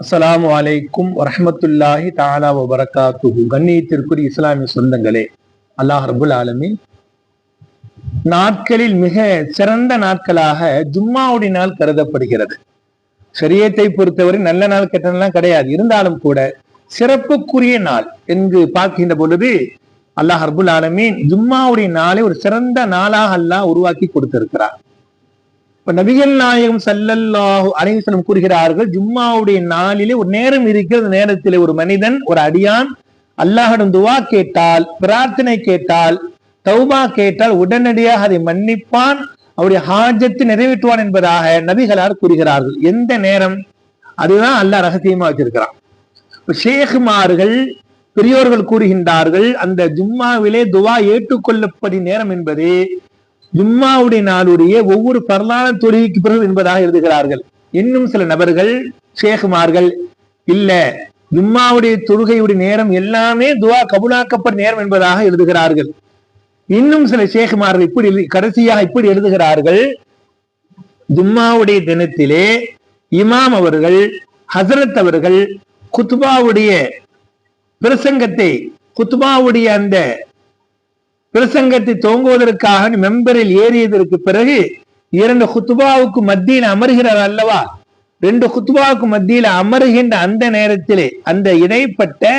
அஸ்ஸலாமு அலைக்கும் வரஹ்மத்துல்லாஹி தஆலா வபரகாத்துஹு. கண்ணியத்திற்குரிய இஸ்லாமிய சொந்தங்களே, அல்லாஹ் ரப்புல் ஆலமீன் நாட்களில் மிக சிறந்த நாட்களாக ஜும்மாவுடைய நாள் கருதப்படுகிறது. ஷரியத்தை பொறுத்தவரை நல்ல நாள் கெட்ட நாள் கிடையாது. இருந்தாலும் கூட சிறப்புக்குரிய நாள் என்று பார்க்கின்ற பொழுது அல்லாஹ் ரப்புல் ஆலமீன் ஜும்மாவுடைய நாளை ஒரு சிறந்த நாளாக அல்லாஹ் உருவாக்கி கொடுத்திருக்கிறார். இப்ப நபிகள் நாயகம் ஸல்லல்லாஹு அலைஹி வஸல்லம் கூறுகிறார்கள், ஜும்மாவுடைய நாளிலே ஒரு நேரம் இருக்கிறது. நேரத்திலே ஒரு மனிதன், ஒரு அடியான் அல்லாஹ்விடம் துவா கேட்டால், பிரார்த்தனை கேட்டால், தௌபா கேட்டால் உடனடியாக அதை மன்னிப்பான், அவருடைய ஹாஜத்தை நிறைவேற்றுவான் என்பதாக நபிகளார் கூறுகிறார்கள். எந்த நேரம்? அதுதான் அல்லாஹ் ரகசியமா வச்சிருக்கிறான். ஷேகுமார்கள், பெரியோர்கள் கூறுகின்றார்கள், அந்த ஜும்மாவிலே துவா ஏற்றுக்கொள்ளப்படும் நேரம் என்பது ஜும்மாவுடைய நாளுடைய ஒவ்வொரு பரலான தொழுகைக்கு பிறகு என்பதாக எழுதுகிறார்கள். இன்னும் சில நபர்கள், ஷேகுமார்கள், இல்ல ஜும்மாவுடைய தொழுகையுடைய நேரம் எல்லாமே துவா கபூலாக்கப்பட்ட நேரம் என்பதாக எழுதுகிறார்கள். இன்னும் சில ஷேகுமார்கள் இப்படி கடைசியாக இப்படி எழுதுகிறார்கள், ஜும்மாவுடைய தினத்திலே இமாம் அவர்கள், ஹசரத் அவர்கள் குத்பாவுடைய பிரசங்கத்தை, குத்பாவுடைய அந்த பிரசங்கத்தை துவங்குவதற்காக மெம்பரில் ஏறியதற்கு பிறகு இரண்டு குத்பாவுக்கு மத்தியில் அமர்கிறார் அல்லவா, ரெண்டு குத்பாவுக்கு மத்தியில் அமருகின்ற அந்த நேரத்திலே, அந்த இடைப்பட்ட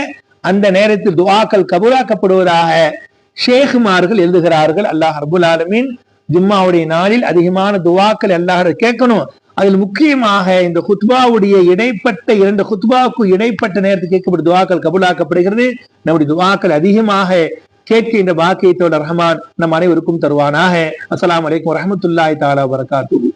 அந்த நேரத்தில் துஆக்கள் கபூலாக்கப்படுவதாக ஷேகுமார்கள் எழுதுகிறார்கள். அல்லாஹ் ரப்புல் ஆலமீன் ஜும்மாவுடைய நாளில் அதிகமான துஆக்கள் அல்லாஹ் கேட்கணும். அதில் முக்கியமாக இந்த குத்பாவுடைய இடைப்பட்ட இரண்டு குத்பாவுக்கு இடைப்பட்ட நேரத்தில் கேட்கப்படும் துஆக்கள் கபூலாக்கப்படுகிறது. நம்முடைய துஆக்கள் அதிகமாக கேட்கின்ற பாக்கியத்தோட ரஹ்மான் நம் அனைவருக்கும் தருவானாக. அஸ்ஸலாமு அலைக்கும் வரஹ்மத்துல்லாஹி தஆலா வபரகாத்துஹு.